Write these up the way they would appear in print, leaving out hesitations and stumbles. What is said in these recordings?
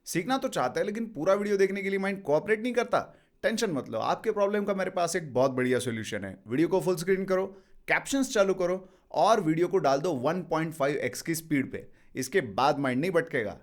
सीखना तो चाहता है लेकिन पूरा वीडियो देखने के लिए माइंड कोऑपरेट नहीं करता। टेंशन मत लो, आपके प्रॉब्लम का मेरे पास एक बहुत बढ़िया सोल्यूशन है। वीडियो को फुल स्क्रीन करो, कैप्शंस चालू करो और वीडियो को डाल दो 1.5x की स्पीड पे। इसके बाद माइंड नहीं भटकेगा।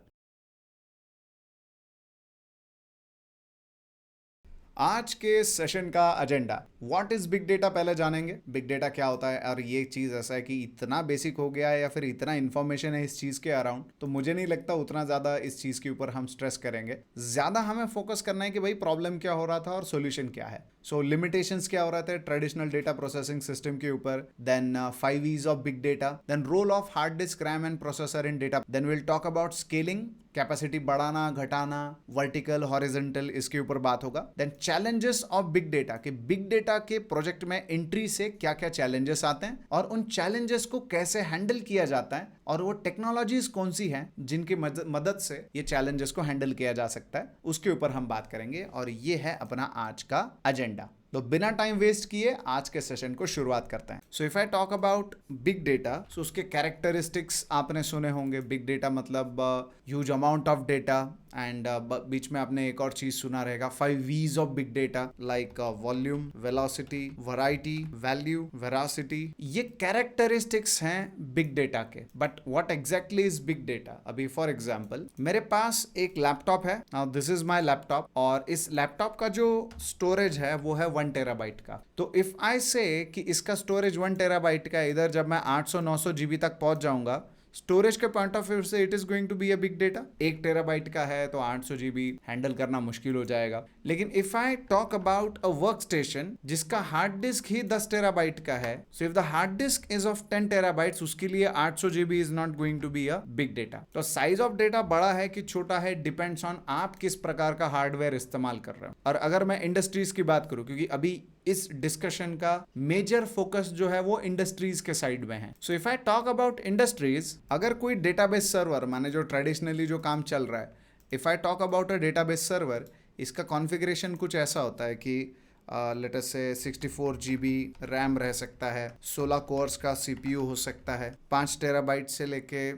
आज के सेशन का agenda, what is big data पहले जानेंगे। बिग डेटा क्या होता है और ये चीज़ ऐसा है कि इतना बेसिक हो गया है या फिर इतना इन्फॉर्मेशन है इस चीज़ के अराउंड, तो मुझे नहीं लगता उतना ज़्यादा इस चीज़ के ऊपर हम स्ट्रेस करेंगे। ज़्यादा हमें फोकस करना है कि भाई प्रॉब्लम क्या हो रहा था और सोल्यूशन क्या है। सो लिमिटेशंस क्या हो रहा था ट्रेडिशनल डेटा प्रोसेसिंग सिस्टम के ऊपर, then 5 E's of big data, then role of hard disk, RAM and processor in data, then will talk about scaling, capacity बढ़ाना घटाना, वर्टिकल हॉरिजॉन्टल, इसके ऊपर बात होगा। Then challenges of big data, कि big data के प्रोजेक्ट में entry से क्या क्या चैलेंजेस आते हैं और उन चैलेंजेस को कैसे हैंडल किया जाता है और वो टेक्नोलॉजीज कौन सी हैं जिनकी मदद से ये चैलेंजेस को हैंडल किया जा सकता है, उसके ऊपर हम बात करेंगे। और ये है अपना आज का एजेंडा। तो बिना टाइम वेस्ट किए आज के सेशन को शुरुआत करते हैं। So if I talk about big data, so उसके कैरेक्टरिस्टिक्स आपने सुने होंगे। बिग डेटा मतलब huge amount of data, and बीच में आपने एक और चीज सुना रहेगा 5 V's of big data, like volume, velocity, variety, value, veracity. ये कैरेक्टरिस्टिक्स हैं बिग डेटा के। But what exactly is big data? अभी फॉर एग्जांपल मेरे पास एक लैपटॉप है, now this is my laptop, और इस लैपटॉप का जो स्टोरेज है वो है 1 TB का। तो इफ आई से कि इसका स्टोरेज 1 TB का, इधर जब मैं 800-900 GB तक पहुंच जाऊंगा, स्टोरेज के पॉइंट ऑफ व्यू से it is going to be a big data. 1 TB का है तो 800 GB हैंडल करना मुश्किल हो जाएगा। लेकिन if I talk about a work station जिसका हार्ड डिस्क ही 10 TB का है, so if the hard disk is of 10 TB, उसके लिए 800 GB is not going to be a big data. तो साइज ऑफ डेटा बड़ा है कि छोटा है डिपेंड्स ऑन आप किस प्रकार का हार्डवेयर इस्तेमाल कर रहे हो। और अगर मैं इंडस्ट्रीज की बात करूं, क्योंकि अभी इस डिस्कशन का मेजर फोकस जो है वो इंडस्ट्रीज के साइड में है। So if I talk about industries, अगर कोई डेटाबेस सर्वर, माने जो ट्रेडिशनली जो काम चल रहा है, if I talk about a database server, इसका कॉन्फ़िगरेशन कुछ ऐसा होता है कि लेट अस से 64 GB रैम रह सकता है, 16 कोर्स का CPU हो सकता है, 5 TB से लेके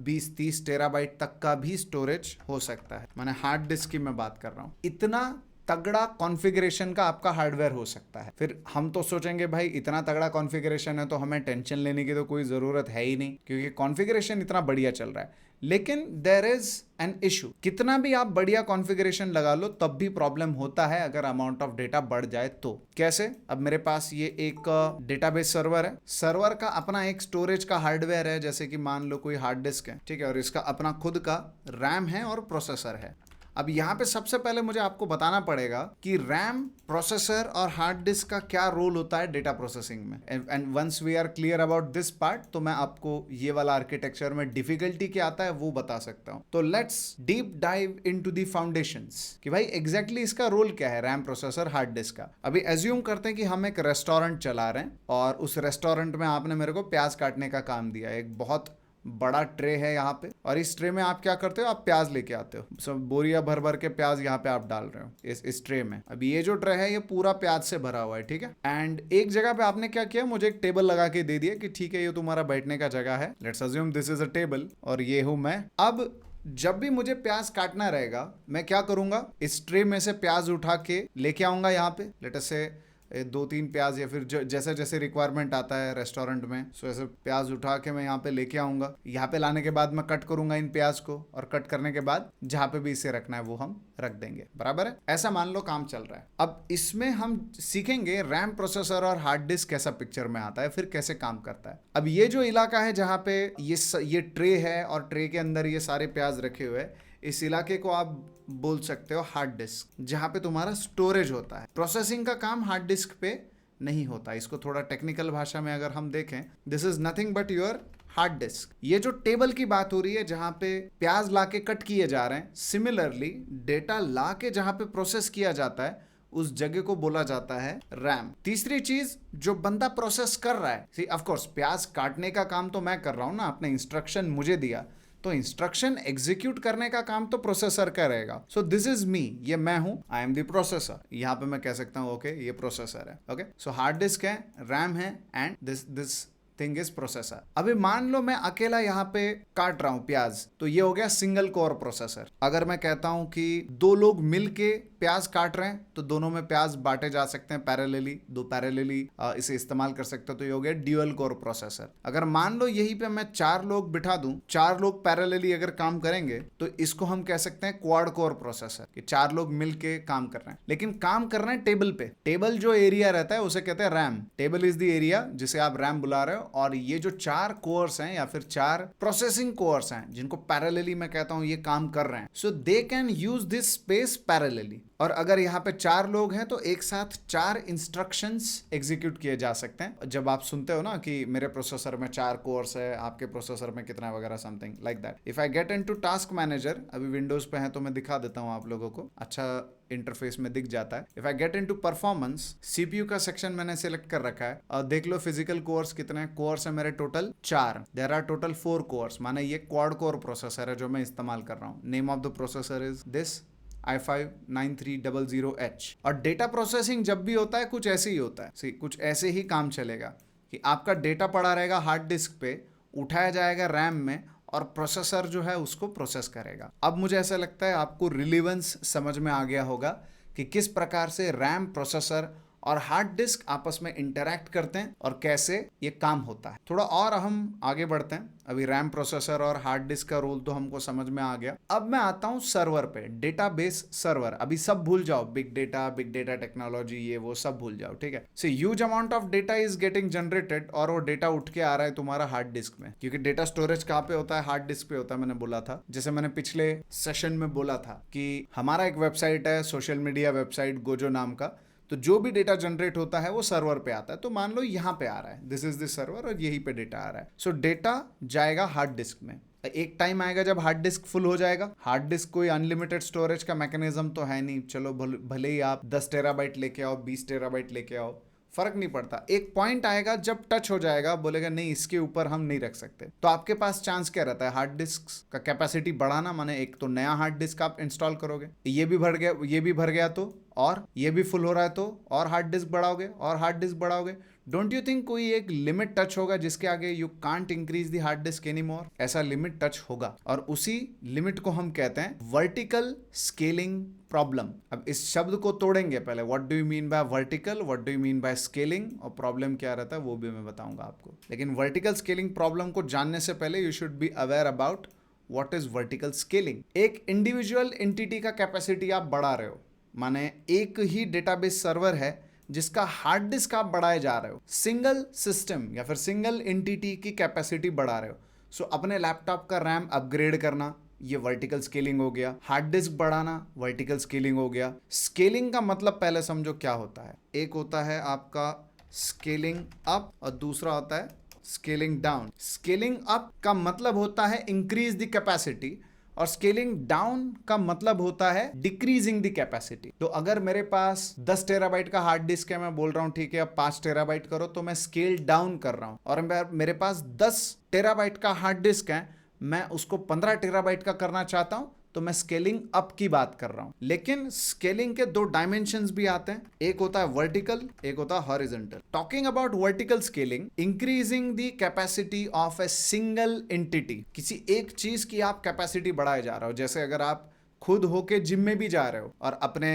20-30 TB तक का भी स्टोरेज हो सकता है। मैंने हार्ड डिस्क की मैं बात कर रहा हूँ। इतना तगड़ा कॉन्फ़िगरेशन का आपका हार्डवेयर हो सकता है। फिर हम तो सोचेंगे भाई इतना तगड़ा कॉन्फ़िगरेशन है तो हमें टेंशन लेने की तो कोई ज़रूरत है ही नहीं, क्योंकि कॉन्फ़िगरेशन इतना बढ़िया चल रहा है। लेकिन देयर इज एन इशू, कितना भी आप बढ़िया कॉन्फ़िगरेशन लगा लो तब भी प्रॉब्लम होता है अगर अमाउंट ऑफ डेटा बढ़ जाए तो। कैसे? अब मेरे पास ये एक डेटाबेस सर्वर है, सर्वर का अपना एक स्टोरेज का हार्डवेयर है, जैसे कि मान लो कोई हार्ड डिस्क है, ठीक है, और इसका अपना खुद का रैम है और प्रोसेसर है। अब यहाँ पे सबसे पहले मुझे आपको बताना पड़ेगा कि रैम, प्रोसेसर और हार्ड डिस्क का क्या रोल होता है डेटा प्रोसेसिंग में। And once we are clear about this part, तो मैं आपको ये वाला आर्किटेक्चर में डिफिकल्टी क्या आता है वो बता सकता हूँ। तो let's deep dive into the foundations कि भाई एग्जैक्टली इसका रोल क्या है, रैम, प्रोसेसर, हार्ड डिस्क का। अभी एज्यूम करते हैं कि हम एक रेस्टोरेंट चला रहे हैं और उस रेस्टोरेंट में आपने मेरे को प्याज काटने का काम दिया। एक बहुत बड़ा ट्रे है यहाँ पे, और इस ट्रे में आप क्या करते हो, आप प्याज लेके आते हो। सब बोरिया भर भर के प्याज यहाँ पे आप डाल रहे हो इस ट्रे में। अभी ये जो ट्रे है ये पूरा प्याज से भरा हुआ है, ठीक है। एंड एक जगह पे आपने क्या किया, मुझे एक टेबल लगा के दे दिया कि ठीक है ये तुम्हारा बैठने का जगह है। Let's assume this is a table और ये हूं मैं। अब जब भी मुझे प्याज काटना रहेगा मैं क्या करूंगा, इस ट्रे में से प्याज उठा के लेके आऊंगा यहाँ पे। लेट अस से 2-3 प्याज, या फिर जैसे जैसे रिक्वायरमेंट आता है रेस्टोरेंट में, सो ऐसे प्याज उठा के मैं यहाँ पे लेके आऊँगा। यहाँ पे लाने के बाद मैं कट करूँगा इन प्याज को, और कट करने के बाद जहाँ पे भी इसे रखना है वो हम रख देंगे, बराबर है। ऐसा मान लो काम चल रहा है। अब इसमें हम सीखेंगे रैम, प्रोसेसर और हार्ड डिस्क कैसा पिक्चर में आता है, फिर कैसे काम करता है। अब ये जो इलाका है जहाँ पे ये ट्रे है और ट्रे के अंदर ये सारे प्याज रखे हुए हैं, इस इलाके को आप बोल सकते हो हार्ड डिस्क, जहां पे तुम्हारा स्टोरेज होता है। प्रोसेसिंग का काम हार्ड डिस्क पे नहीं होता। इसको थोड़ा टेक्निकल भाषा में अगर हम देखें, this is nothing but your hard disk. ये जो टेबल की बात हो रही है जहां पे प्याज लाके कट किए जा रहे हैं, सिमिलरली डेटा लाके जहां पे प्रोसेस किया जाता है उस जगह को बोला जाता है रैम। तीसरी चीज, जो बंदा प्रोसेस कर रहा है, सी ऑफ कोर्स प्याज काटने का काम तो मैं कर रहा हूं ना, आपने इंस्ट्रक्शन मुझे दिया, तो इंस्ट्रक्शन एग्जीक्यूट करने का काम तो प्रोसेसर का रहेगा। सो दिस इज मी, ये मैं हूं, आई एम द प्रोसेसर। यहां पे मैं कह सकता हूं ओके ये प्रोसेसर है, ओके। सो हार्ड डिस्क है, रैम है, and this thing is processor. अभी मान लो मैं अकेला यहाँ पे काट रहा हूँ प्याज, तो ये हो गया सिंगल कोर प्रोसेसर। अगर मैं कहता हूँ कि दो लोग मिलके प्याज काट रहे हैं तो दोनों में प्याज बांटे जा सकते हैं पैरेलली, दो पैरेलली इसे इस्तेमाल कर सकते हो, तो ये हो गया ड्यूअल कोर प्रोसेसर। अगर मान लो यहीं पे मैं चार लोग बिठा दूं, चार लोग पैरेलली अगर काम करेंगे तो इसको हम कह सकते हैं क्वाड कोर प्रोसेसर, कि चार लोग मिलके काम कर रहे हैं, लेकिन काम कर रहे हैं टेबल पे। टेबल जो एरिया रहता है उसे कहते हैं RAM. Table is the area जिसे आप रैम बुला रहे हो, और ये जो चार कोर्स हैं या फिर चार प्रोसेसिंग कोर्स हैं जिनको पैरेलली मैं कहता हूं ये काम कर रहे हैं, so they can use this space parallelly. और अगर यहाँ पे चार लोग हैं तो एक साथ चार इंस्ट्रक्शंस एग्जीक्यूट किए जा सकते हैं। जब आप सुनते हो ना कि मेरे प्रोसेसर में चार कोर्स है, आपके प्रोसेसर में कितना वगैरह, something like that. If I get into task manager, अभी विंडोज पे है तो मैं दिखा देता हूँ आप लोगों को, अच्छा इंटरफेस में दिख जाता है। If I get into performance, CPU का सेक्शन मैंने सिलेक्ट कर रखा है और देख लो फिजिकल कोर्स कितने कोर्स है मेरे, total 4। There are total 4 cores, माने ये क्वाड कोर प्रोसेसर है जो मैं इस्तेमाल कर रहा हूँ। Name of the processor is this i5-9300H। और डेटा प्रोसेसिंग जब भी होता है कुछ ऐसे ही होता है, सी कुछ ऐसे ही काम चलेगा कि आपका डेटा पड़ा रहेगा हार्ड डिस्क पे, उठाया जाएगा रैम में और प्रोसेसर जो है उसको प्रोसेस करेगा। अब मुझे ऐसा लगता है आपको रिलेवेंस समझ में आ गया होगा कि किस प्रकार से रैम, प्रोसेसर और हार्ड डिस्क आपस में इंटरैक्ट करते हैं और कैसे ये काम होता है। थोड़ा और हम आगे बढ़ते हैं। अभी रैम, प्रोसेसर और हार्ड डिस्क का रोल तो हमको समझ में आ गया। अब मैं आता हूं सर्वर पे, डेटाबेस सर्वर। अभी सब भूल जाओ, बिग डेटा टेक्नोलॉजी, ये वो सब भूल जाओ, ठीक है। So huge amount of data is getting generated और वो डेटा उठ के आ रहा है तुम्हारा हार्ड डिस्क में, क्योंकि डेटा स्टोरेज कहाँ पे होता है, हार्ड डिस्क पे होता है। मैंने बोला था, जैसे मैंने पिछले सेशन में बोला था कि हमारा एक वेबसाइट है, सोशल मीडिया वेबसाइट गोजो नाम का, तो जो भी डेटा जनरेट होता है वो सर्वर पे आता है। तो मान लो यहाँ पे आ रहा है, दिस इज द सर्वर और यहीं पे डेटा आ रहा है। सो डेटा जाएगा हार्ड डिस्क में। एक टाइम आएगा जब हार्ड डिस्क फुल हो जाएगा। हार्ड डिस्क कोई अनलिमिटेड स्टोरेज का मैकेनिज्म तो है नहीं, चलो भले ही आप 10 टेराबाइट लेके आओ, 20 टेराबाइट लेके आओ, फर्क नहीं पड़ता। एक पॉइंट आएगा जब टच हो जाएगा, बोलेगा नहीं इसके ऊपर हम नहीं रख सकते, तो आपके पास चांस क्या रहता है, हार्ड डिस्क का कैपेसिटी बढ़ाना। माने एक तो नया हार्ड डिस्क आप इंस्टॉल करोगे, ये भी भर गया, ये भी भर गया तो, और ये भी फुल हो रहा है तो और हार्ड डिस्क बढ़ाओगे और हार्ड डिस्क बढ़ाओगे। डोंट यू थिंक कोई एक लिमिट टच होगा जिसके आगे you can't increase the hard disk any more? ऐसा लिमिट टच होगा और उसी लिमिट को हम कहते हैं वर्टिकल स्केलिंग प्रॉब्लम। अब इस शब्द को तोड़ेंगे पहले, what do you mean by vertical, what do you mean by scaling, और प्रॉब्लम क्या रहता है वो भी मैं बताऊंगा आपको। लेकिन वर्टिकल स्केलिंग प्रॉब्लम को जानने से पहले you should be aware about what is vertical scaling. एक इंडिविजुअल एंटिटी का कैपेसिटी आप बढ़ा रहे हो, माने एक ही डेटाबेस सर्वर है जिसका हार्ड डिस्क आप बढ़ाए जा रहे हो, सिंगल सिस्टम या फिर सिंगल एंटिटी की कैपेसिटी बढ़ा रहे हो। सो अपने लैपटॉप का रैम अपग्रेड करना, ये वर्टिकल स्केलिंग हो गया। हार्ड डिस्क बढ़ाना वर्टिकल स्केलिंग हो गया। स्केलिंग का मतलब पहले समझो क्या होता है। एक होता है आपका स्केलिंग अप और दूसरा होता है स्केलिंग डाउन। स्केलिंग अप का मतलब होता है इंक्रीज द कैपेसिटी और स्केलिंग डाउन का मतलब होता है डिक्रीजिंग द कैपेसिटी। तो अगर मेरे पास 10 टेराबाइट का हार्ड डिस्क है, मैं बोल रहा हूं ठीक है अब 5 टेराबाइट करो, तो मैं स्केल डाउन कर रहा हूं। और मेरे पास 10 टेराबाइट का हार्ड डिस्क है, मैं उसको 15 टेराबाइट का करना चाहता हूं, तो मैं स्केलिंग अप की बात कर रहा हूं। लेकिन स्केलिंग के दो डायमेंशंस भी आते हैं, एक होता है वर्टिकल, एक होता है horizontal. Talking about vertical scaling, increasing the capacity of a single entity. किसी एक चीज की आप कैपेसिटी बढ़ाए जा रहे हो, जैसे अगर आप खुद होके जिम में भी जा रहे हो और अपने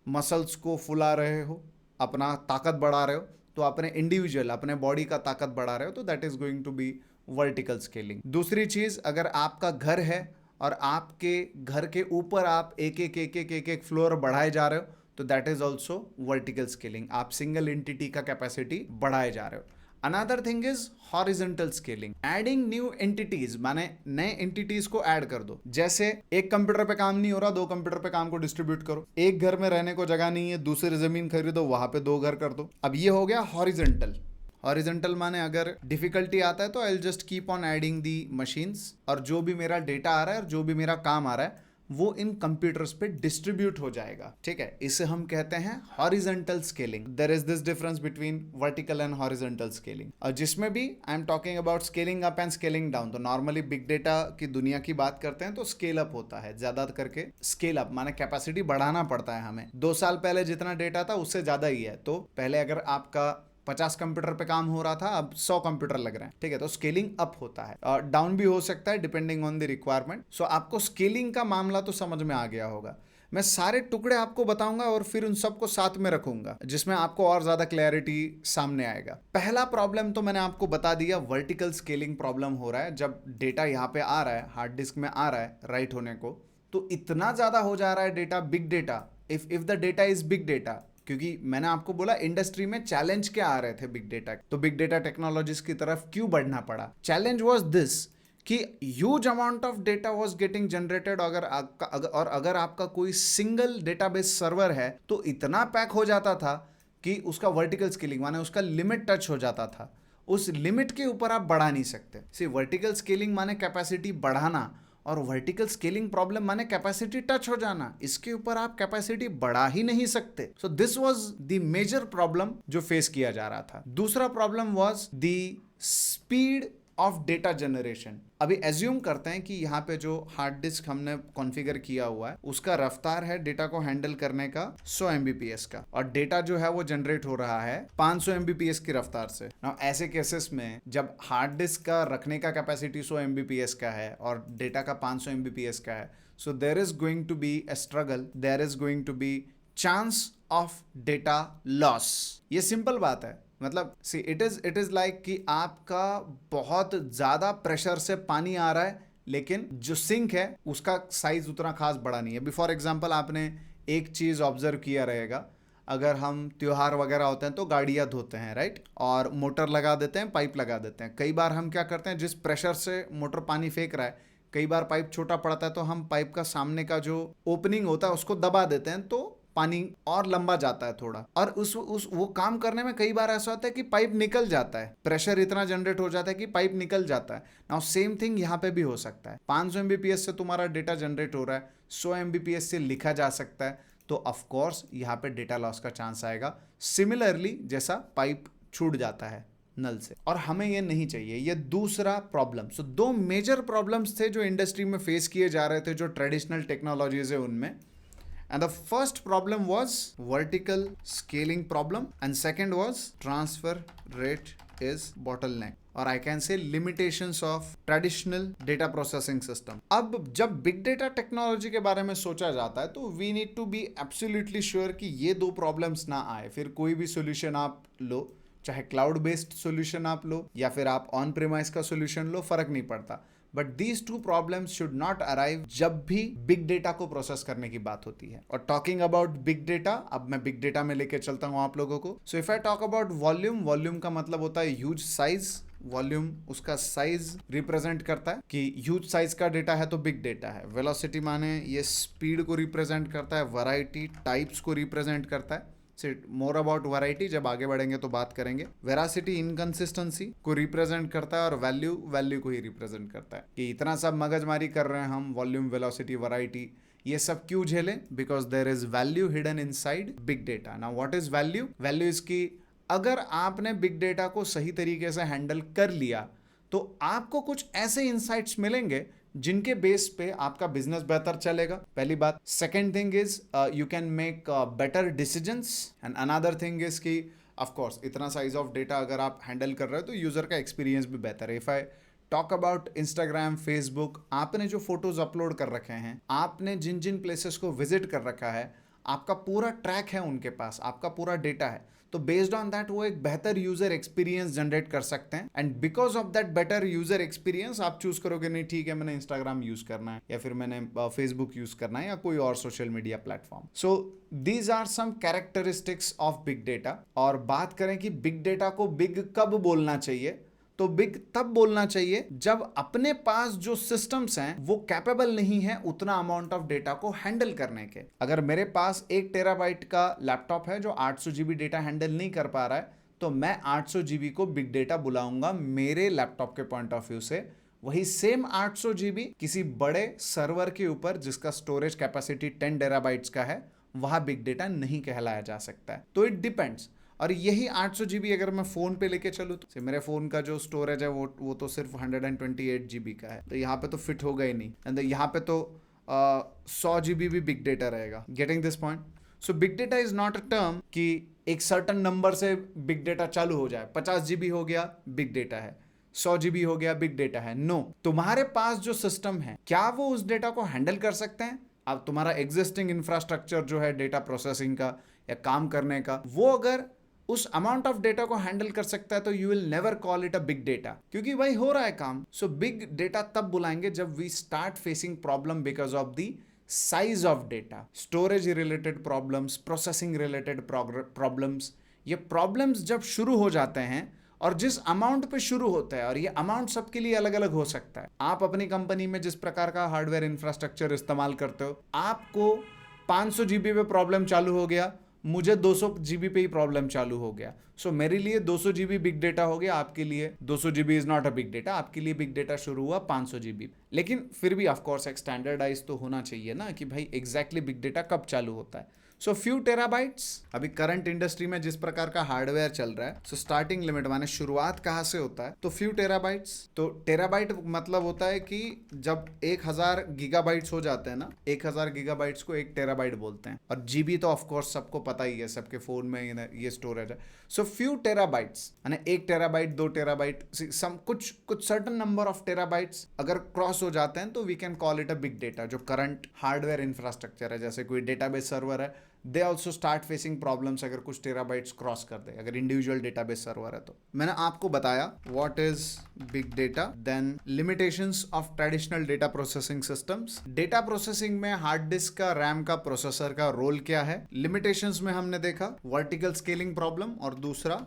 मसल्स को फुला रहे हो, अपना ताकत बढ़ा रहे हो, तो अपने इंडिविजुअल अपने बॉडी का ताकत बढ़ा रहे हो, तो that is going to be vertical scaling. दूसरी चीज, अगर आपका घर है और आपके घर के ऊपर आप एक फ्लोर बढ़ाए जा रहे हो, तो that is also vertical scaling. आप सिंगल एंटिटी का कैपेसिटी बढ़ाए जा रहे हो। Another thing is horizontal scaling, adding new entities, माने नए एंटिटीज को ऐड कर दो। जैसे एक कंप्यूटर पे काम नहीं हो रहा, 2 कंप्यूटर पे काम को डिस्ट्रीब्यूट करो। एक घर में रहने को जगह नहीं है, दूसरी जमीन खरीदो, वहां पे 2 घर कर दो। अब ये हो गया हॉरिजॉन्टल। हॉरिजॉन्टल माने अगर डिफिकल्टी आता है तो I will just keep on adding the machines, और जो भी मेरा डेटा आ रहा है और जो भी मेरा काम आ रहा है वो इन कंप्यूटर्स पे डिस्ट्रीब्यूट हो जाएगा, ठीक है। इसे हम कहते हैं horizontal scaling. There is this difference between vertical and horizontal scaling. और जिसमें भी I am talking about scaling up and scaling down, तो नॉर्मली बिग डेटा की दुनिया की बात करते हैं तो स्केल अप होता है ज्यादा करके। स्केल अप माने कैपेसिटी बढ़ाना पड़ता है हमें। 2 साल पहले जितना डेटा था उससे ज्यादा ही है, तो पहले अगर आपका 50 कंप्यूटर पे काम हो रहा था, अब 100 कंप्यूटर लग रहे हैं, ठीक है। तो स्केलिंग अप होता है और डाउन भी हो सकता है डिपेंडिंग ऑन द रिक्वायरमेंट। सो आपको स्केलिंग का मामला तो समझ में आ गया होगा। मैं सारे टुकड़े आपको बताऊंगा और फिर उन सबको साथ में रखूंगा, जिसमें आपको और ज्यादा क्लैरिटी सामने आएगा। पहला प्रॉब्लम तो मैंने आपको बता दिया, वर्टिकल स्केलिंग प्रॉब्लम हो रहा है। जब डेटा यहाँ पे आ रहा है, हार्ड डिस्क में आ रहा है राइट होने को, तो इतना ज्यादा हो जा रहा है data, big data. If the data is big data, क्योंकि मैंने आपको बोला इंडस्ट्री में चैलेंज क्या आ रहे थे बिग डेटा, तो बिग डेटा टेक्नोलॉजीज की तरफ क्यों बढ़ना पड़ा। चैलेंज वाज दिस कि huge amount of data was getting generated. अगर आपका कोई सिंगल डेटाबेस सर्वर है तो इतना पैक हो जाता था कि उसका वर्टिकल स्केलिंग माने उसका लिमिट टच हो जाता था। उस लिमिट के ऊपर आप बढ़ा नहीं सकते। सी वर्टिकल स्केलिंग माने कैपेसिटी बढ़ाना, और वर्टिकल स्केलिंग प्रॉब्लम माने कैपेसिटी टच हो जाना। इसके ऊपर आप कैपेसिटी बढ़ा ही नहीं सकते। So this was the major problem जो फेस किया जा रहा था। दूसरा problem was the speed of data generation. अभी एज्यूम करते हैं कि यहाँ पे जो हार्ड डिस्क हमने कॉन्फ़िगर किया हुआ है उसका रफ्तार है डेटा को हैंडल करने का 100 MBPS का, और डेटा जो है वो जनरेट हो रहा है 500 MBPS की रफ्तार से। नाउ ऐसे केसेस में जब हार्ड डिस्क का रखने का कैपेसिटी 100 MBPS का है और डेटा का 500 MBPS का है, so there is going to be a struggle, there is going to be chance of data loss. ये सिंपल बात है। मतलब सी इट इज लाइक कि आपका बहुत ज्यादा प्रेशर से पानी आ रहा है, लेकिन जो सिंक है उसका साइज उतना खास बड़ा नहीं है। बिफॉर एग्जांपल आपने एक चीज ऑब्जर्व किया रहेगा, अगर हम त्योहार वगैरह होते हैं तो गाड़ियां धोते हैं राइट, और मोटर लगा देते हैं, पाइप लगा देते हैं। कई बार हम क्या करते हैं, जिस प्रेशर से मोटर पानी फेंक रहा है, कई बार पाइप छोटा पड़ता है तो हम पाइप का सामने का जो ओपनिंग होता है उसको दबा देते हैं, तो पानी और लंबा जाता है थोड़ा, और उस वो काम करने में कई बार ऐसा होता है कि पाइप निकल जाता है, प्रेशर इतना जनरेट हो जाता है कि पाइप निकल जाता है। नाउ सेम थिंग यहाँ पे भी हो सकता है। 500 MBPS से तुम्हारा डेटा जनरेट हो रहा है, 100 MBPS से लिखा जा सकता है, तो ऑफकोर्स यहाँ पे डेटा लॉस का चांस आएगा। सिमिलरली जैसा पाइप छूट जाता है नल से, और हमें ये नहीं चाहिए। ये दूसरा प्रॉब्लम। सो दो मेजर प्रॉब्लम्स थे जो इंडस्ट्री में फेस किए जा रहे थे, जो ट्रेडिशनल टेक्नोलॉजीज है उनमें। And the first problem was vertical scaling problem, and second was transfer rate is bottleneck, or I can say limitations of traditional data processing system. अब जब big data technology के बारे में सोचा जाता है तो we need to be absolutely sure कि ये दो problems ना आए। फिर कोई भी solution आप लो, चाहे क्लाउड बेस्ड सॉल्यूशन आप लो या फिर आप ऑन प्रीमाइस का सॉल्यूशन लो, फर्क नहीं पड़ता। But these two problems should not arrive जब भी बिग डेटा को प्रोसेस करने की बात होती है। और टॉकिंग अबाउट बिग डेटा, अब मैं बिग डेटा में लेके चलता हूं आप लोगों को। सो if I talk about volume, volume का मतलब होता है ह्यूज साइज। वॉल्यूम उसका साइज रिप्रेजेंट करता है कि ह्यूज साइज का डेटा है तो बिग डेटा है। वेलोसिटी माने ये स्पीड को रिप्रेजेंट करता है, वैरायटी टाइप्स को रिप्रेजेंट करता है। मोर अबाउट वैरायटी जब आगे बढ़ेंगे तो बात करेंगे। वेरासिटी इनकंसिस्टेंसी को रिप्रेजेंट करता है, और वैल्यू वैल्यू को ही रिप्रेजेंट करता है कि इतना सब मगजमारी कर रहे हैं हम, वॉल्यूम, वेलोसिटी, वैरायटी, ये सब क्यों झेलें? Because there is value hidden inside big data. Now what is value? Value is की अगर आपने बिग डेटा को सही तरीके से हैंडल कर लिया तो आपको कुछ ऐसे इंसाइट्स मिलेंगे जिनके बेस पे आपका बिजनेस बेहतर चलेगा, पहली बात। Second thing is you can make better decisions, and another thing is कि ऑफ कोर्स इतना साइज ऑफ डेटा अगर आप हैंडल कर रहे हो तो यूजर का एक्सपीरियंस भी बेहतर है। If I talk about Instagram, Facebook, आपने जो फोटोज अपलोड कर रखे हैं, आपने जिन जिन प्लेसेस को विजिट कर रखा है, आपका पूरा ट्रैक है उनके पास, आपका पूरा डेटा है, तो बेस्ड ऑन दैट वो एक बेहतर यूजर एक्सपीरियंस जनरेट कर सकते हैं। And because of that better user experience आप चूज करोगे नहीं ठीक है मैंने इंस्टाग्राम यूज करना है या फिर मैंने फेसबुक यूज करना है या कोई और social media platform. So these are some characteristics of big data. और बात करें कि बिग डेटा को बिग कब बोलना चाहिए, तो बिग तब बोलना चाहिए जब अपने पास जो सिस्टम्स हैं वो कैपेबल नहीं है उतना अमाउंट ऑफ डेटा को हैंडल करने के। अगर मेरे पास 1 टेराबाइट का लैपटॉप है जो 800 GB डेटा हैंडल नहीं कर पा रहा है, तो मैं 800 GB को बिग डेटा बुलाऊंगा मेरे लैपटॉप के पॉइंट ऑफ व्यू से। वही सेम 800 GB किसी बड़े सर्वर के ऊपर जिसका स्टोरेज कैपेसिटी 10 टेराबाइट्स का है, वहां बिग डेटा नहीं कहलाया जा सकता है। तो इट डिपेंड्स। और यही 800 GB अगर मैं फ़ोन पे लेके चलूँ तो मेरे फ़ोन का जो स्टोरेज है वो तो सिर्फ 128 GB का है, तो यहाँ पे तो फिट होगा ही नहीं। एंड यहाँ पे तो 100 GB भी बिग डेटा रहेगा। Getting this point? So big data is not a term कि एक सर्टन नंबर से बिग डेटा चालू हो जाए, 50 जीबी हो गया बिग डेटा है, 100 जीबी हो गया बिग डेटा है। नो, तुम्हारे पास जो सिस्टम है क्या वो उस डेटा को हैंडल कर सकते हैं? अब तुम्हारा एग्जिस्टिंग इंफ्रास्ट्रक्चर जो है डेटा प्रोसेसिंग का या काम करने का, वो अगर उस अमाउंट ऑफ डेटा को हैंडल कर सकता है तो you will never call it a big data, क्योंकि वही हो रहा है काम। सो बिग डेटा तब बुलाएंगे जब we start facing problem because of the size of data, storage related problems, processing related problems. ये प्रॉब्लम्स जब शुरू हो जाते हैं और जिस अमाउंट पे शुरू होता है, और ये अमाउंट सबके लिए अलग अलग हो सकता है। आप अपनी कंपनी में जिस प्रकार का हार्डवेयर इंफ्रास्ट्रक्चर इस्तेमाल करते हो, आपको 500 जीबी पे प्रॉब्लम चालू हो गया, मुझे 200 जीबी पे ही प्रॉब्लम चालू हो गया। सो मेरे लिए 200 जीबी बिग डेटा हो गया, आपके लिए 200 GB is not a big data, आपके लिए बिग डेटा शुरू हुआ 500 जीबी। लेकिन फिर भी ऑफ कोर्स एक स्टैंडर्डाइज तो होना चाहिए ना कि भाई एग्जैक्टली बिग डेटा कब चालू होता है। सो फ्यू टेराबाइट्स, अभी करंट इंडस्ट्री में जिस प्रकार का हार्डवेयर चल रहा है, सो स्टार्टिंग लिमिट माने शुरुआत कहाँ से होता है, तो फ्यू टेराबाइट्स। तो टेराबाइट मतलब होता है कि जब 1000 गीगाबाइट्स हो जाते हैं ना, 1000 गीगाबाइट्स को 1 टेराबाइट बोलते हैं। और जीबी तो ऑफकोर्स सबको पता ही है, सबके फोन में ये स्टोरेज है। सो फ्यू टेराबाइट्स यानी 1 टेराबाइट, 2 टेराबाइट, सम कुछ सर्टन नंबर ऑफ टेराबाइट्स अगर क्रॉस हो जाते हैं तो we can call it a big data. जो करंट हार्डवेयर इंफ्रास्ट्रक्चर है, जैसे कोई डेटाबेस सर्वर है, they also start facing problems अगर कुछ टेराबाइट्स क्रॉस कर दे, अगर इंडिविजुअल डेटाबेस सर्वर है तो। मैंने आपको बताया what is big data, then limitations of traditional data processing systems. Data processing में हार्ड डिस्क का, रैम का, प्रोसेसर का रोल क्या है। लिमिटेशंस में हमने देखा वर्टिकल स्केलिंग प्रॉब्लम और दूसरा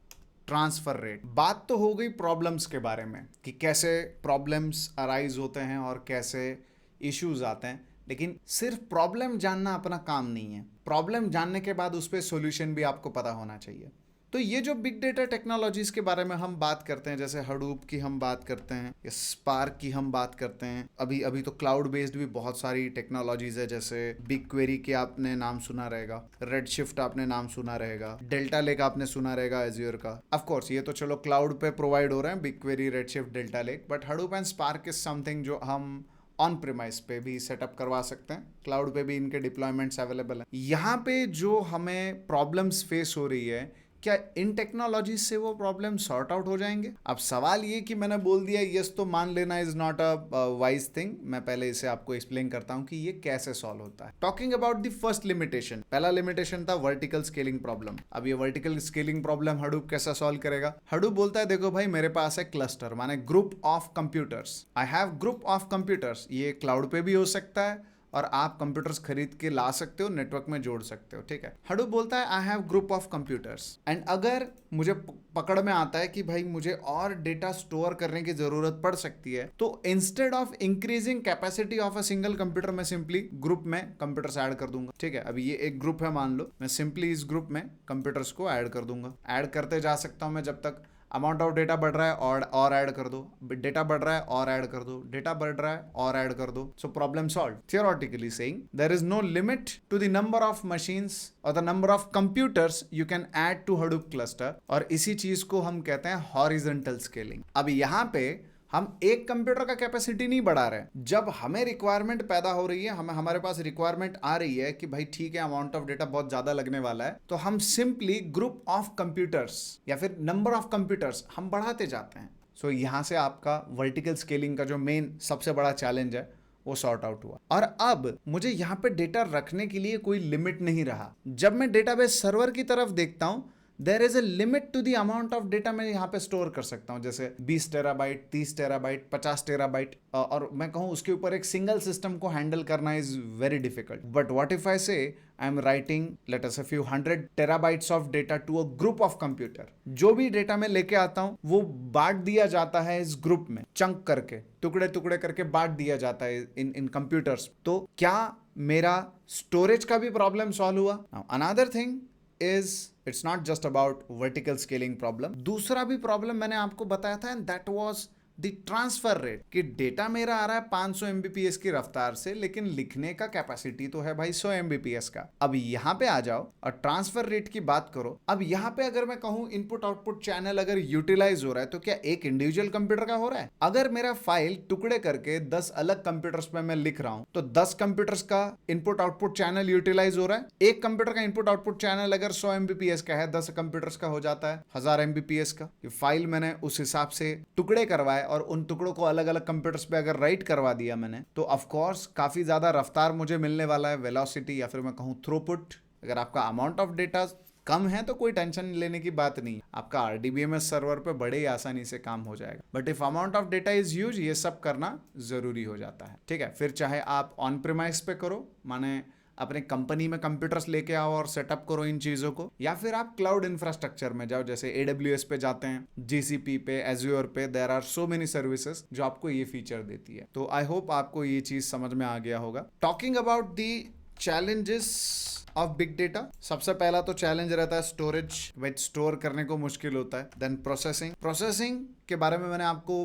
ट्रांसफर रेट। बात तो हो गई प्रॉब्लम्स के बारे में कि कैसे प्रॉब्लम्स अराइज होते हैं और कैसे इश्यूज आते हैं, लेकिन सिर्फ प्रॉब्लम जानना अपना काम नहीं है। प्रॉब्लम जानने के बाद उस पर सॉल्यूशन भी आपको पता होना चाहिए। तो ये जो बिग डेटा टेक्नोलॉजीज के बारे में हम बात करते हैं, जैसे हडूप की हम बात करते हैं, स्पार्क की हम बात करते हैं, अभी तो क्लाउड बेस्ड भी बहुत सारी टेक्नोलॉजीज है, जैसे बिग क्वेरी के आपने नाम सुना रहेगा, रेडशिफ्ट आपने नाम सुना रहेगा, डेल्टा लेक आपने सुना रहेगा एज्योर का। ऑफ कोर्स ये तो चलो क्लाउड पे प्रोवाइड हो रहे हैं, big query, redshift, delta lake, but Hadoop and spark is something जो हम ऑन प्रीमाइस पे भी सेटअप करवा सकते हैं, क्लाउड पे भी इनके डिप्लॉयमेंट्स अवेलेबल हैं। यहाँ पे जो हमें प्रॉब्लम्स फेस हो रही है, क्या इन टेक्नोलॉजी से वो प्रॉब्लम सॉर्ट आउट हो जाएंगे? अब सवाल ये कि मैंने बोल दिया यस तो मान लेना is not a wise thing. मैं पहले इसे आपको एक्सप्लेन करता हूँ कि ये कैसे सॉल्व होता है। Talking about the first limitation, पहला लिमिटेशन था वर्टिकल स्केलिंग प्रॉब्लम। अब ये वर्टिकल स्केलिंग प्रॉब्लम हडूप कैसा सॉल्व करेगा? हडूप बोलता है देखो भाई, मेरे पास है क्लस्टर माने group of computers, I have group of computers. ये क्लाउड पे भी हो सकता है और आप कंप्यूटर्स खरीद के ला सकते हो, नेटवर्क में जोड़ सकते हो, ठीक है। हडूप बोलता है I have group of computers, and अगर मुझे पकड़ में आता है कि भाई मुझे और डेटा स्टोर करने की जरूरत पड़ सकती है, तो instead of increasing capacity of a single computer, मैं सिंपली ग्रुप में कंप्यूटर्स ऐड कर दूंगा, ठीक है। अभी ये एक ग्रुप है मान लो, मैं सिंपली इस ग्रुप में कंप्यूटर्स को ऐड कर दूंगा। ऐड करते जा सकता हूं मैं जब तक अमाउंट ऑफ डेटा बढ़ रहा है और ऐड कर दो, डेटा बढ़ रहा है और ऐड कर दो, डेटा बढ़ रहा है और ऐड कर दो। So problem solve. Theoretically saying there is no limit to the number of machines और the number of computers you can add to Hadoop cluster, और इसी चीज को हम कहते हैं हॉरिजॉन्टल स्केलिंग। अब यहाँ पे हम एक कंप्यूटर का कैपेसिटी नहीं बढ़ा रहे हैं। जब हमें रिक्वायरमेंट पैदा हो रही है, हमारे पास रिक्वायरमेंट आ रही है कि भाई ठीक है अमाउंट ऑफ डेटा बहुत ज्यादा लगने वाला है, तो हम सिंपली ग्रुप ऑफ कंप्यूटर्स या फिर नंबर ऑफ कंप्यूटर्स हम बढ़ाते जाते हैं। सो यहाँ से आपका वर्टिकल स्केलिंग का जो मेन सबसे बड़ा चैलेंज है वो सॉर्ट आउट हुआ। और अब मुझे यहाँ पे डेटा रखने के लिए कोई लिमिट नहीं रहा। जब मैं डेटाबेस सर्वर की तरफ देखता हूं, there is a limit to the amount of data मैं यहाँ पे स्टोर कर सकता हूँ, जैसे 20 टेराबाइट, 30 टेराबाइट, 50 टेराबाइट, और मैं कहूँ उसके ऊपर एक सिंगल सिस्टम को हैंडल करना is very difficult. But what if I say I am writing let us a few 100 terabytes of data to a group of computer. जो भी डेटा मैं लेके आता हूँ वो बांट दिया जाता है इस ग्रुप में, चंक करके, टुकड़े टुकड़े करके बांट दिया जाता है इन कंप्यूटर्स। तो क्या मेरा स्टोरेज का भी प्रॉब्लम सॉल्व हुआ? Another thing is it's not just about vertical scaling problem. दूसरा भी प्रॉब्लम मैंने आपको बताया था, and that was the transfer rate, कि डेटा मेरा आ रहा है 500 एमबीपीएस की रफ्तार से, लेकिन लिखने का कैपेसिटी तो है भाई 100 एमबीपीएस का। अब यहाँ पे आ जाओ और ट्रांसफर रेट की बात करो। अब यहाँ पे अगर मैं कहूँ इनपुट आउटपुट चैनल अगर यूटिलाइज हो रहा है, तो क्या एक इंडिविजुअल कंप्यूटर का हो रहा है? अगर मेरा फाइल टुकड़े करके 10 अलग कंप्यूटर्स पे मैं लिख रहा हूं, तो 10 कंप्यूटर्स का इनपुट आउटपुट चैनल यूटिलाइज हो रहा है। एक कंप्यूटर का इनपुट आउटपुट चैनल अगर 100 एमबीपीएस का है, 10 कंप्यूटर्स का हो जाता है 1000 एमबीपीएस का। ये फाइल मैंने उस हिसाब से टुकड़े करवाए और उन टुकड़ों को अलग अलग कंप्यूटर्स पे अगर राइट करवा दिया मैंने, तो ऑफकोर्स काफी ज्यादा रफ्तार मुझे मिलने वाला है, वेलोसिटी या फिर मैं कहूँ थ्रूपुट। अगर आपका अमाउंट ऑफ डेटा कम है तो कोई टेंशन लेने की बात नहीं, आपका आरडीबीएमएस सर्वर पे बड़े ही आसानी से काम हो जाएगा। But if amount of data is huge, ये सब करना जरूरी हो जाता है। ठीक है, फिर चाहे आप ऑन प्रीमाइस पे करो, माने अपने कंपनी में कंप्यूटर्स लेके आओ और सेटअप करो इन चीजों को, या फिर आप क्लाउड इंफ्रास्ट्रक्चर में जाओ, जैसे AWS पे जाते हैं, GCP पे, Azure पे, there are so many services जो आपको ये फीचर देती है। तो आई होप आपको ये चीज समझ में आ गया होगा। Talking about the challenges of big data, सबसे पहला तो चैलेंज रहता है स्टोरेज, विच स्टोर करने को मुश्किल होता है। देन प्रोसेसिंग के बारे में मैंने आपको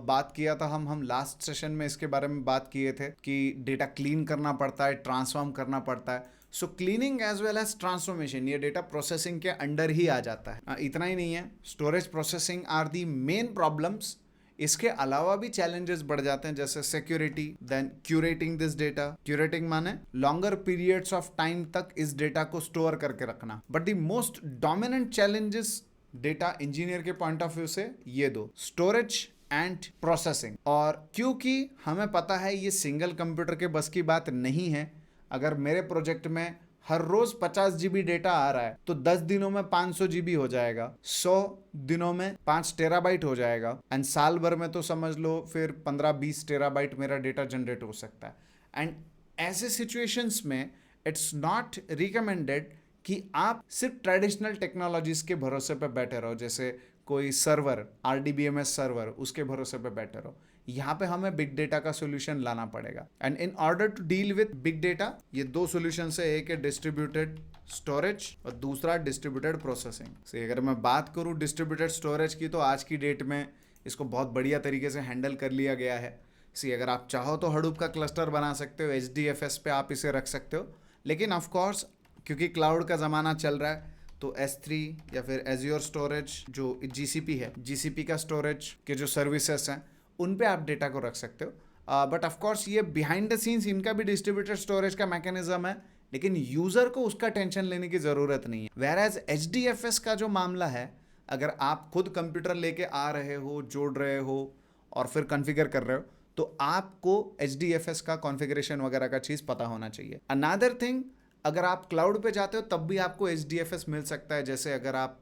बात किया था, हम लास्ट सेशन में इसके बारे में बात किए थे कि डेटा क्लीन करना पड़ता है, ट्रांसफॉर्म करना पड़ता है। So cleaning as well as transformation, ये डेटा प्रोसेसिंग के अंडर ही आ जाता है। इतना ही नहीं है, storage processing are the main problems. इसके अलावा भी चैलेंजेस बढ़ जाते हैं, जैसे security, then curating this data. Curating माने लॉन्गर पीरियड्स ऑफ टाइम तक इस डेटा को स्टोर करके रखना। But the most dominant challenges data engineer के पॉइंट ऑफ व्यू से ये दो, स्टोरेज एंड प्रोसेसिंग। और क्योंकि हमें पता है ये सिंगल कंप्यूटर के बस की बात नहीं है, अगर मेरे प्रोजेक्ट में हर रोज 50 जीबी डेटा आ रहा है तो 10 दिनों में 500 जीबी हो जाएगा, 100 दिनों में 5 टेराबाइट हो जाएगा, एंड साल भर में तो समझ लो फिर 15-20 टेराबाइट मेरा डेटा जनरेट हो सकता है। एंड ऐसे सिचुएशंस में इट्स नॉट रिकमेंडेड कि आप सिर्फ ट्रेडिशनल टेक्नोलॉजीज के भरोसे पे बैठे रहो, जैसे कोई सर्वर, आरडीबीएमएस सर्वर, उसके भरोसे पे बैठे रहो। यहाँ पे हमें बिग डेटा का सोल्यूशन लाना पड़ेगा। And in order to deal with big data, ये दो सोल्यूशन है, एक है डिस्ट्रीब्यूटेड स्टोरेज और दूसरा डिस्ट्रीब्यूटेड प्रोसेसिंग। से अगर मैं बात करूँ डिस्ट्रीब्यूटेड स्टोरेज की, तो आज की डेट में इसको बहुत बढ़िया तरीके से हैंडल कर लिया गया है। अगर आप चाहो तो हडूप का क्लस्टर बना सकते हो, HDFS पे आप इसे रख सकते हो, लेकिन ऑफकोर्स क्योंकि क्लाउड का ज़माना चल रहा है तो S3 या फिर एज्योर स्टोरेज जो GCP है, GCP का स्टोरेज के जो सर्विसेज हैं उन पे आप डेटा को रख सकते हो। बट ऑफकोर्स ये बिहाइंड द सीन्स इनका भी डिस्ट्रीब्यूटेड स्टोरेज का मैकेनिज्म है, लेकिन यूज़र को उसका टेंशन लेने की ज़रूरत नहीं है। वेयर एज HDFS का जो मामला है, अगर आप खुद कंप्यूटर लेके आ रहे हो, जोड़ रहे हो और फिर कॉन्फ़िगर कर रहे हो, तो आपको HDFS का कॉन्फ़िगरेशन वगैरह का चीज़ पता होना चाहिए। अनदर थिंग, अगर आप क्लाउड पे जाते हो तब भी आपको HDFS मिल सकता है। जैसे अगर आप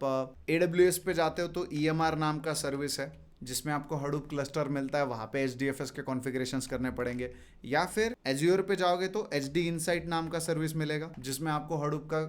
AWS पे जाते हो तो EMR नाम का सर्विस है जिसमें आपको हडूप क्लस्टर मिलता है, वहाँ पे HDFS के कॉन्फ़िगरेशंस करने पड़ेंगे। या फिर एज्योर पे जाओगे तो HD इनसाइट नाम का सर्विस मिलेगा जिसमें आपको हडूप का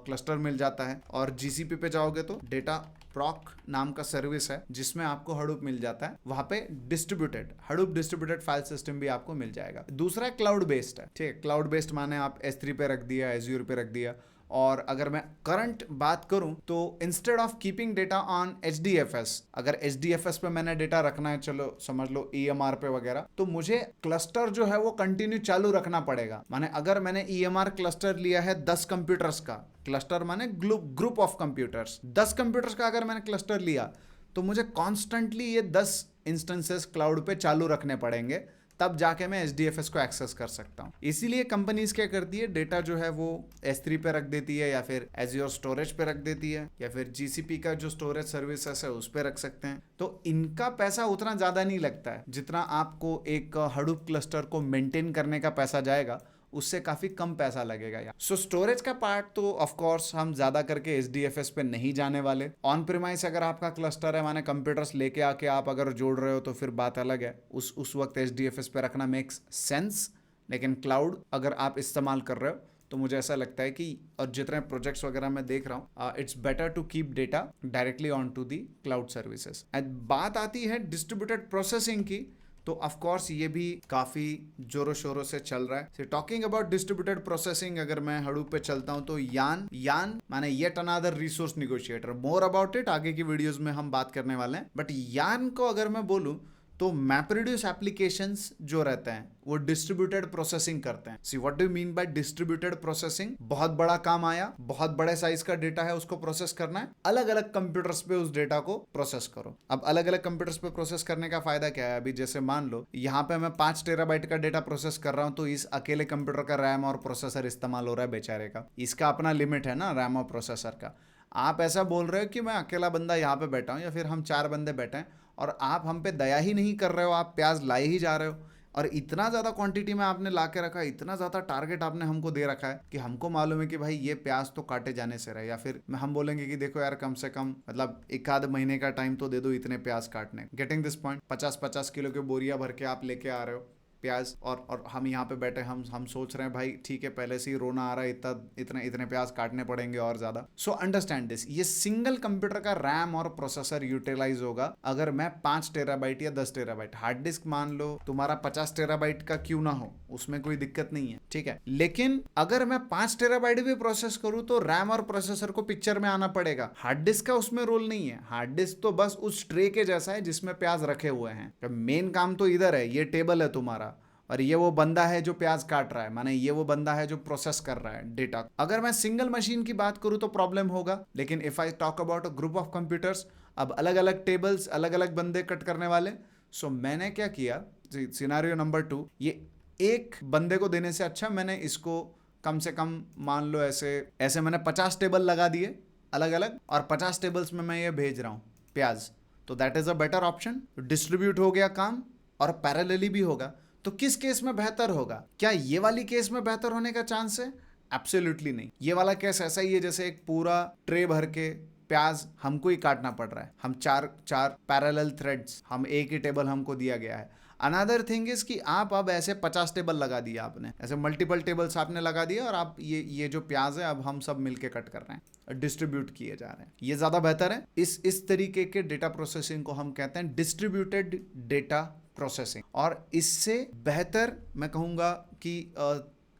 क्लस्टर मिल जाता है। और GCP पे जाओगे तो डेटा प्रॉक नाम का सर्विस है जिसमें आपको हडूप मिल जाता है, वहाँ पे distributed Hadoop distributed file system भी आपको मिल जाएगा। दूसरा क्लाउड बेस्ड है, ठीक है। क्लाउड बेस्ड माने आप S3 पे रख दिया, एज्योर पे रख दिया। और अगर मैं करंट बात करूं तो instead of keeping data on HDFS, अगर HDFS पे मैंने डेटा रखना है, चलो समझ लो EMR पे वगैरह, तो मुझे क्लस्टर जो है वो कंटिन्यू चालू रखना पड़ेगा। माने अगर मैंने EMR क्लस्टर लिया है 10 कंप्यूटर्स का, क्लस्टर माने ग्रुप ऑफ कंप्यूटर्स, 10 कंप्यूटर्स का अगर मैंने क्लस्टर लिया तो मुझे कॉन्स्टेंटली ये 10 इंस्टेंसेस क्लाउड पे चालू रखने पड़ेंगे, तब जाके मैं HDFS को एक्सेस कर सकता हूँ। इसीलिए कंपनीज क्या करती है, डेटा जो है वो S3 पे रख देती है, या फिर एज्योर स्टोरेज पे रख देती है, या फिर GCP का जो स्टोरेज सर्विसेज है उस पे रख सकते हैं। तो इनका पैसा उतना ज़्यादा नहीं लगता है जितना आपको एक हडूप क्लस्टर को मेंटेन करने का पैसा जाएगा, उससे काफ़ी कम पैसा लगेगा यार। सो स्टोरेज का पार्ट तो ऑफ कोर्स हम ज़्यादा करके HDFS पे नहीं जाने वाले। ऑन प्रीमाइस अगर आपका क्लस्टर है, माने कंप्यूटर्स लेके आके आप अगर जोड़ रहे हो तो फिर बात अलग है, उस वक्त HDFS पे रखना मेक्स सेंस। लेकिन क्लाउड अगर आप इस्तेमाल कर रहे हो तो मुझे ऐसा लगता है कि, और जितने प्रोजेक्ट्स वगैरह मैं देख रहा हूँ, it's better to keep data directly on to the cloud services. And बात आती है डिस्ट्रीब्यूटेड प्रोसेसिंग की, तो ऑफ कोर्स ये भी काफ़ी जोरों शोरों से चल रहा है। टॉकिंग अबाउट डिस्ट्रीब्यूटेड प्रोसेसिंग, अगर मैं हडूप पे चलता हूँ तो यान माने yet another resource negotiator, more about it आगे की वीडियोस में हम बात करने वाले हैं। बट यान को अगर मैं बोलूँ तो MapReduce एप्लीकेशंस जो रहते हैं वो डिस्ट्रीब्यूटेड प्रोसेसिंग करते हैं। See what do you mean by distributed processing? बहुत बड़ा काम आया, बहुत बड़े साइज का डेटा है, उसको प्रोसेस करना है, अलग अलग कंप्यूटर्स पे उस डेटा को प्रोसेस करो। अब अलग अलग कंप्यूटर्स पे प्रोसेस करने का फायदा क्या है? अभी जैसे मान लो यहाँ पे मैं 5 टेराबाइट का डेटा प्रोसेस कर रहा हूँ, तो इस अकेले कंप्यूटर का रैम और प्रोसेसर इस्तेमाल हो रहा है बेचारे का, इसका अपना लिमिट है ना रैम और प्रोसेसर का। आप ऐसा बोल रहे हो कि मैं अकेला बंदा यहाँ पे बैठा हूँ या फिर हम 4 बंदे बैठे हैं और आप हम पे दया ही नहीं कर रहे हो, आप प्याज लाए ही जा रहे हो और इतना ज़्यादा क्वांटिटी में आपने ला के रखा है, इतना ज़्यादा टारगेट आपने हमको दे रखा है कि हमको मालूम है कि भाई ये प्याज तो काटे जाने से रहे, या फिर हम बोलेंगे कि देखो यार कम से कम मतलब एक आध महीने का टाइम तो दे दो इतने प्याज काटने। Getting this point? 50-50 किलो के बोरिया भर के आप लेके आ रहे हो प्याज और हम यहाँ पे बैठे हम सोच रहे हैं भाई ठीक है पहले से ही रोना आ रहा है, इतने इतने प्याज काटने पड़ेंगे और ज्यादा। सो अंडरस्टैंड दिस, ये सिंगल कंप्यूटर का रैम और प्रोसेसर यूटिलाइज होगा अगर मैं 5 टेराबाइट या 10 टेराबाइट हार्ड डिस्क मान लो तुम्हारा 50 टेराबाइट का क्यों ना हो, उसमें कोई दिक्कत नहीं है, ठीक है। लेकिन अगर मैं 5 टेराबाइट भी प्रोसेस करूं तो रैम और प्रोसेसर को पिक्चर में आना पड़ेगा, हार्ड डिस्क का उसमें रोल नहीं है। हार्ड डिस्क तो बस उस ट्रे के जैसा है जिसमें प्याज रखे हुए हैं। मेन काम तो इधर है, ये टेबल है तुम्हारा और ये वो बंदा है जो प्याज काट रहा है, माने ये वो बंदा है जो प्रोसेस कर रहा है डेटा। अगर मैं सिंगल मशीन की बात करूं तो प्रॉब्लम होगा, लेकिन if I talk about a group of computers, अब अलग अलग टेबल्स, अलग अलग बंदे कट करने वाले। सो मैंने क्या किया, सिनेरियो नंबर 2, ये एक बंदे को देने से अच्छा मैंने इसको कम से कम मान लो ऐसे ऐसे मैंने 50 टेबल लगा दिए अलग अलग और 50 टेबल्स में मैं ये भेज रहा हूँ प्याज, तो that is a better option. Distribute हो गया काम और पैरेलली भी होगा। तो किस केस में बेहतर होगा? क्या ये वाली केस में बेहतर होने का चांस है? एब्सोल्युटली नहीं। ये वाला केस ऐसा ही है जैसे एक पूरा ट्रे भर के प्याज हमको ही काटना पड़ रहा है, हम चार पैरेलल थ्रेड्स, हम एक ही टेबल हमको दिया गया है। अनदर थिंग इज कि आप अब ऐसे 50 टेबल लगा दिया आपने, ऐसे मल्टीपल टेबल्स आपने लगा दिया और आप ये जो प्याज है अब हम सब मिलके कट कर रहे हैं, डिस्ट्रीब्यूट किए जा रहे हैं। ये ज्यादा बेहतर है। इस तरीके के डेटा प्रोसेसिंग को हम कहते हैं डिस्ट्रीब्यूटेड डेटा प्रोसेसिंग, और इससे बेहतर मैं कहूंगा कि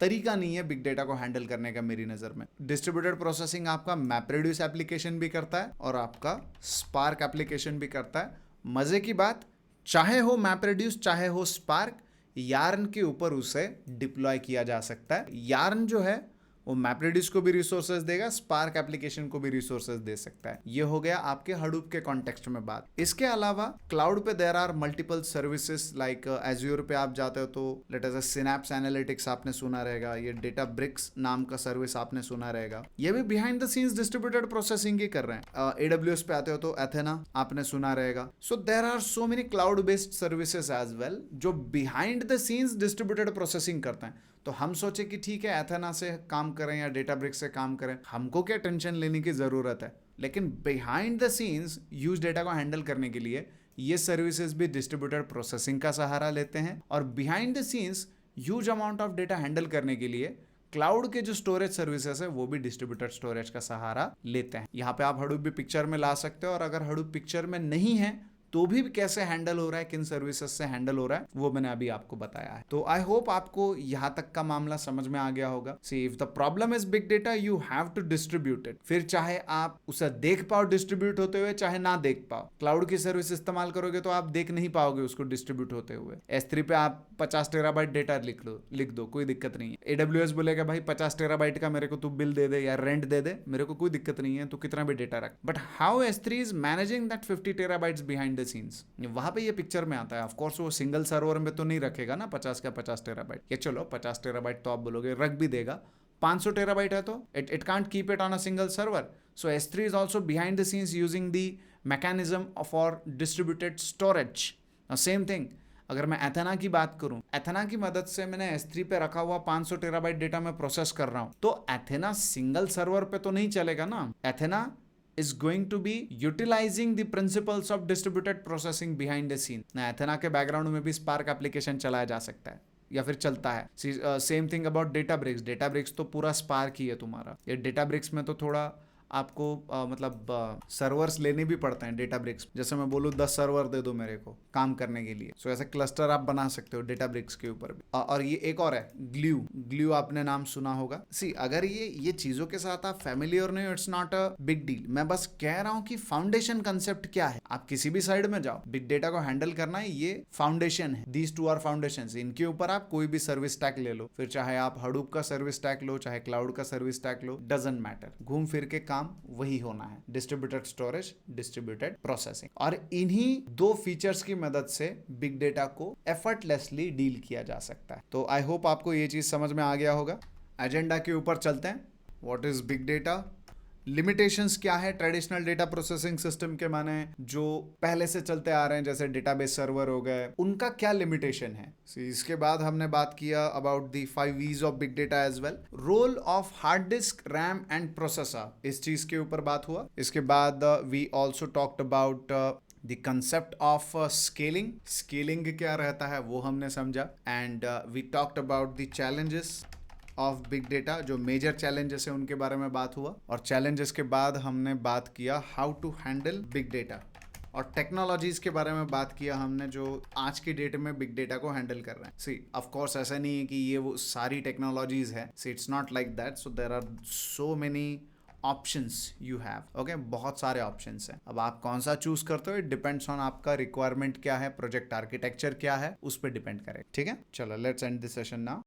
तरीका नहीं है बिग डेटा को हैंडल करने का मेरी नज़र में। डिस्ट्रीब्यूटेड प्रोसेसिंग आपका मैपरेड्यूस एप्लीकेशन भी करता है और आपका स्पार्क एप्लीकेशन भी करता है। मज़े की बात, चाहे हो मैपरेड्यूस चाहे हो स्पार्क, यार्न के ऊपर उसे डिप्लॉय किया जा सकता है। यार्न जो है वो मैपरेड्यूस को भी रिसोर्सेज देगा, स्पार्क एप्लीकेशन को भी रिसोर्सेज दे सकता है। ये हो गया आपके हडूप के कॉन्टेक्स्ट में बात। इसके अलावा क्लाउड पे there are multiple services, like Azure पे आप जाते हो तो लेट अस सिनैप्स एनालिटिक्स आपने सुना रहेगा, ये डेटा ब्रिक्स नाम का सर्विस आपने सुना रहेगा, ये भी behind the scenes distributed processing ही कर रहे हैं। AWS पे आते हो तो एथेना आपने सुना रहेगा। So there are so many cloud based services as well जो behind the scenes distributed processing करते हैं। तो हम सोचे कि ठीक है एथेना से काम करें या डेटाब्रिक्स से काम करें, हमको क्या टेंशन लेने की ज़रूरत है। लेकिन behind the scenes use data को हैंडल करने के लिए ये सर्विसेज भी डिस्ट्रीब्यूटेड प्रोसेसिंग का सहारा लेते हैं, और behind the scenes huge amount of data handle करने के लिए क्लाउड के जो स्टोरेज सर्विसेज है वो भी डिस्ट्रीब्यूटेड स्टोरेज का सहारा लेते हैं। यहाँ पे आप हडूप भी पिक्चर में ला सकते हो, और अगर हडूप पिक्चर में नहीं है तो भी कैसे हैंडल हो रहा है, किन सर्विसेज से हैंडल हो रहा है, वो मैंने अभी आपको बताया है। तो आई होप आपको यहाँ तक का मामला समझ में आ गया होगा। See if the problem is big data you have to distribute it. फिर चाहे आप उसे देख पाओ डिस्ट्रीब्यूट होते हुए, चाहे ना देख पाओ। क्लाउड की सर्विस इस्तेमाल करोगे तो आप देख नहीं पाओगे उसको डिस्ट्रीब्यूट होते हुए। S3 पे आप 50 टेराबाइट डेटा लिख दो, कोई दिक्कत नहीं है। AWS बोलेगा भाई 50 टेराबाइट का मेरे को तू बिल दे दे या रेंट दे दे, मेरे को कोई दिक्कत नहीं है, तू कितना भी डेटा रख। But how S3 is managing that 50 terabytes behind the scenes, वहां पे ये पिक्चर में आता है। ऑफ कोर्स वो सिंगल सर्वर में तो नहीं रखेगा ना 50 का 50 टेराबाइट, ये चलो 50 टेराबाइट तो आप बोलोगे रख भी देगा, 500 टेराबाइट है तो it can't keep it on a single server. So S3 is also behind the scenes using the mechanism for distributed storage. Same thing अगर मैं एथेना की बात करूं, एथेना की मदद से मैंने S3 पे रखा हुआ 500 टेराबाइट डेटा में प्रोसेस कर रहा हूं, तो एथेना सिंगल सर्वर पे तो नहीं चलेगा ना। Athena is going to be utilizing the principles of distributed processing behind the scene। ना एथेना के बैकग्राउंड में भी स्पार्क एप्लीकेशन चलाया जा सकता है या फिर चलता है। Same thing about Databricks. Databricks तो पूरा स्पार्क ही है तुम्हारा। ये डेटाब्रिक्स में तो थोड़ा आपको मतलब सर्वर्स लेने भी पड़ते हैं डेटाब्रिक्स। जैसे मैं बोलूँ 10 सर्वर दे दो मेरे को काम करने के लिए, सो ऐसे क्लस्टर आप बना सकते हो डेटाब्रिक्स के ऊपर भी। और ये एक और है ग्लू। ग्लू आपने नाम सुना होगा। सी अगर ये चीजों के साथ आप फैमिलियर नहीं हो, it's not a big deal. मैं बस कह रहा हूँ कि फाउंडेशन कंसेप्ट क्या है। आप किसी भी साइड में जाओ, बिग डेटा को हैंडल करना है, ये फाउंडेशन है। These two are foundation. इनके ऊपर आप कोई भी सर्विस स्टैक ले लो, फिर चाहे आप हडूप का सर्विस स्टैक लो, चाहे क्लाउड का service stack low, doesn't matter, घूम फिर के काम वही होना है। Distributed storage, distributed processing. और इन्हीं दो फीचर्स की मदद से बिग डेटा को एफर्टलेसली डील किया जा सकता है। तो आई होप आपको ये चीज समझ में आ गया होगा। एजेंडा के ऊपर चलते हैं। What is big data, limitations क्या है ट्रेडिशनल डेटा प्रोसेसिंग सिस्टम के, माने जो पहले से चलते आ रहे हैं जैसे डेटाबेस सर्वर हो गए, उनका क्या लिमिटेशन है। इसके बाद हमने बात किया about the 5 V's of big data as well. Role of hard disk, RAM and processor, इस चीज के ऊपर बात हुआ। इसके बाद we also talked about the concept of scaling. Scaling क्या रहता है वो हमने समझा। And we talked about the challenges of big data, जो मेजर चैलेंजेस है उनके बारे में बात हुआ। और चैलेंजेस के बाद हमने बात किया how to handle big data. और टेक्नोलॉजीज के बारे में बात किया हमने जो आज की डेट में बिग डेटा को हैंडल कर रहे हैं। सी ऑफ कोर्स ऐसा नहीं है कि ये वो सारी टेक्नोलॉजीज है। See it's not like that. So there are so many options you have. Okay, बहुत सारे ऑप्शंस हैं। अब आप कौन सा चूज करते हो, इट डिपेंड्स ऑन आपका रिक्वायरमेंट क्या है, प्रोजेक्ट आर्किटेक्चर क्या है, उस पर डिपेंड करे। ठीक है, चलो let's end this session now.